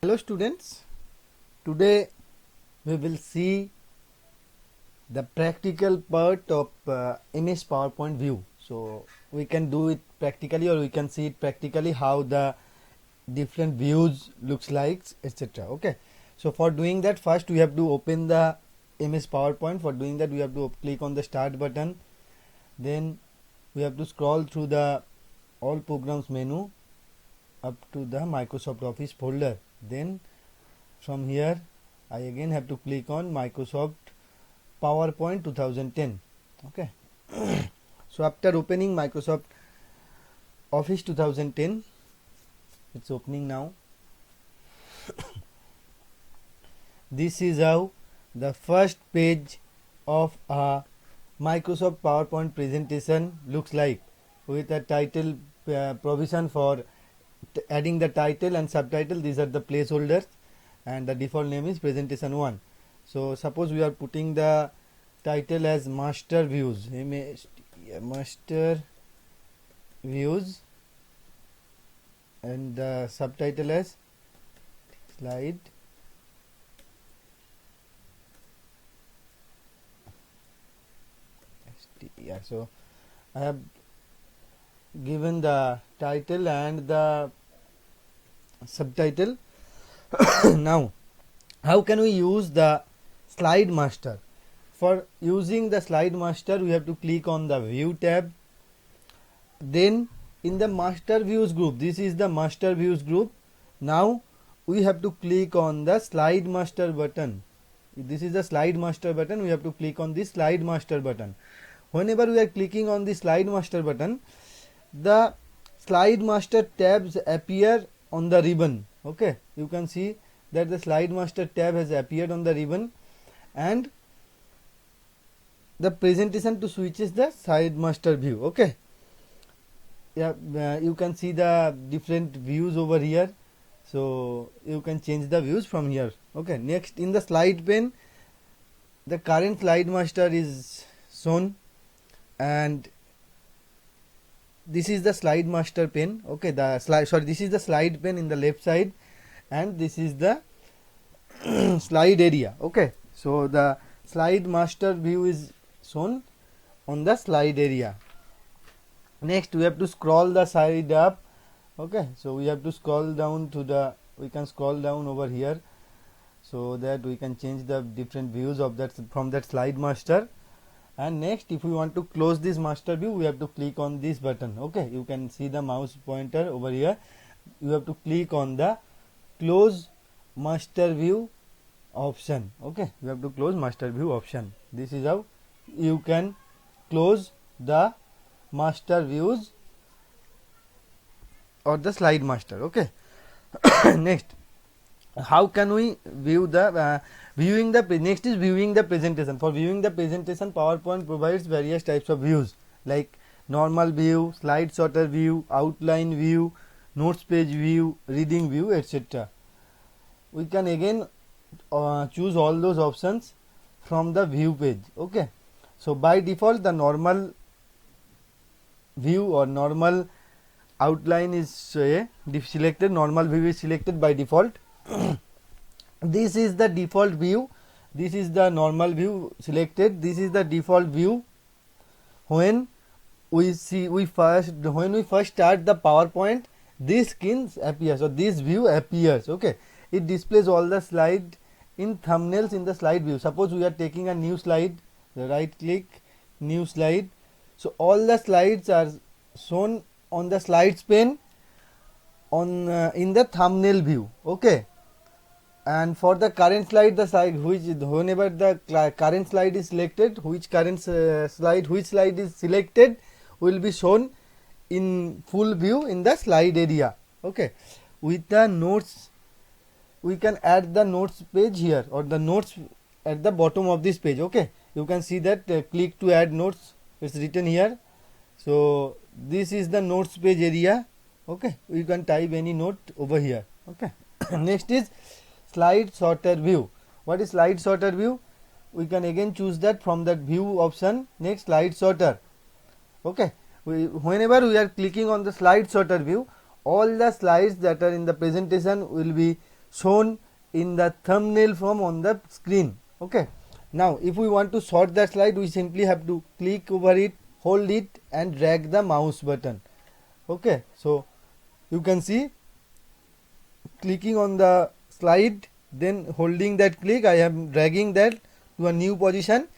Hello students, today we will see the practical part of MS PowerPoint view. So we can do it practically or we can see it practically how the different views looks like, etc. Okay, so for doing that, first we have to open the MS PowerPoint. For doing that, we have to click on the start button, then we have to scroll through the all programs menu up to the Microsoft Office folder. Then from here I again have to click on Microsoft PowerPoint 2010. Okay. So after opening Microsoft Office 2010, it's opening now. This is how the first page of a Microsoft PowerPoint presentation looks like, with a title provision for adding the title and subtitle. These are the placeholders and the default name is presentation 1. So suppose we are putting the title as master views, master views, and the subtitle as slide so I have given the title and the subtitle. Now how can we use the slide master? For using the slide master, we have to click on the view tab. Then in the master views group, this is the master views group. Now we have to click on the slide master button. This is the slide master button. We have to click on this slide master button. Whenever we are clicking on the slide master button, the slide master tabs appear on the ribbon. Okay, you can see that the slide master tab has appeared on the ribbon, and the presentation to switch is the slide master view. Okay, you can see the different views over here, so you can change the views from here. Okay, next in the slide pane, the current slide master is shown, and this is the slide master pane. Okay, the slide, sorry, this is the slide pane in the left side, and this is the slide area. Okay, so the slide master view is shown on the slide area. Next we have to scroll the side up. Okay, so we have to scroll down to the, we can scroll down over here so that we can change the different views of that from that slide master. And next, if we want to close this master view, we have to click on this button. Okay, you can see the mouse pointer over here. You have to click on the close master view option. Okay, you have to close master view option. This is how you can close the master views or the slide master. Okay. Next, how can we view the next is viewing the presentation. For viewing the presentation, PowerPoint provides various types of views like normal view, slide sorter view, outline view, notes page view, reading view, etc. We can again choose all those options from the view page. Okay, so by default the normal view or normal outline is selected. Normal view is selected by default. This is the default view. This is the normal view selected. This is the default view. When we first start the PowerPoint, this screen appears, or this view appears. Okay, it displays all the slide in thumbnails in the slide view. Suppose we are taking a new slide, right click, new slide. So all the slides are shown on the slides pane on in the thumbnail view. Okay, and for the current slide, the slide which whenever the current slide is selected, which slide is selected will be shown in full view in the slide area. Okay, with the notes, we can add the notes page here, or the notes at the bottom of this page. Okay, you can see that click to add notes, it's written here. So this is the notes page area. Okay, you can type any note over here. Okay. Next is slide sorter view. What is slide sorter view? We can again choose that from that view option. Next, slide sorter. Okay, whenever we are clicking on the slide sorter view, all the slides that are in the presentation will be shown in the thumbnail from on the screen. Okay, now if we want to sort that slide, we simply have to click over it, hold it and drag the mouse button. Okay, so you can see clicking on the slide, then holding that click, I am dragging that to a new position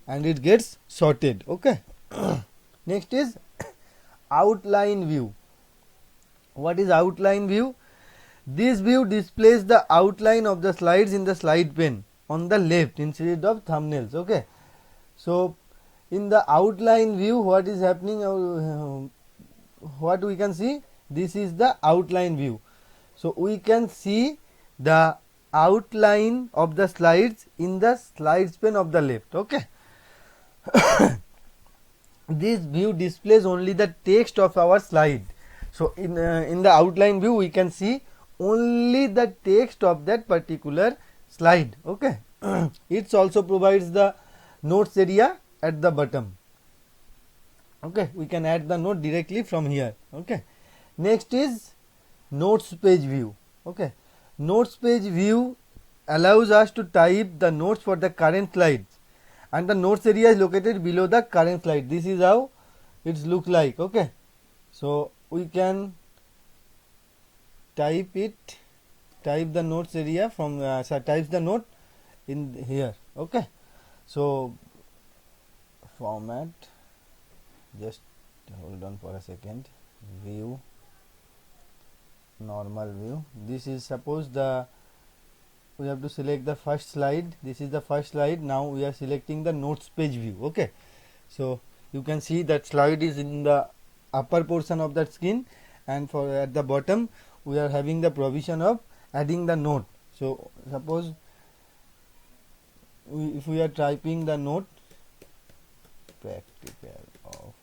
and it gets sorted. Okay. Next is outline view. What is outline view? This view displays the outline of the slides in the slide pane on the left instead of thumbnails. Okay, so in the outline view, what is happening, what we can see, this is the outline view. So we can see the outline of the slides in the slides pane of the left. Okay. This view displays only the text of our slide. So in the outline view, we can see only the text of that particular slide. Okay. It also provides the notes area at the bottom. Okay, we can add the note directly from here. Okay, next is notes page view. Okay, notes page view allows us to type the notes for the current slides, and the notes area is located below the current slide. This is how it looks like. Okay, so we can type the notes area from types the note in here. Okay, so format, just hold on for a second, view, normal view. This is, suppose we have to select the first slide. This is the first slide. Now we are selecting the notes page view. Okay, so you can see that slide is in the upper portion of that screen, and for at the bottom we are having the provision of adding the note. So suppose if we are typing the note, practical of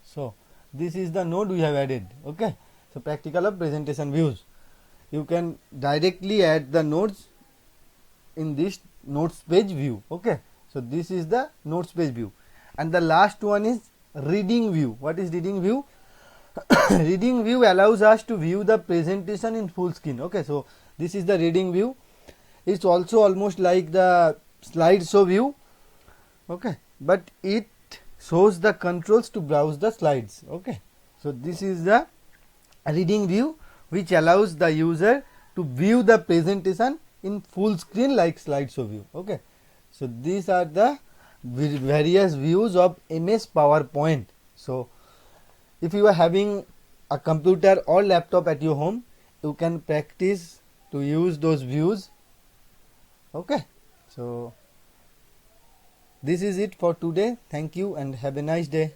so this is the note we have added. Okay, so practical of presentation views, you can directly add the notes in this notes page view. Okay, so this is the notes page view, and the last one is reading view. What is reading view? Reading view allows us to view the presentation in full screen. Okay, so this is the reading view. It's also almost like the slideshow view. Okay, but it shows the controls to browse the slides. Okay, so this is the reading view, which allows the user to view the presentation in full screen like slideshow view. Okay, so these are the various views of MS PowerPoint. So if you are having a computer or laptop at your home, you can practice to use those views. Okay, so this is it for today. Thank you and have a nice day.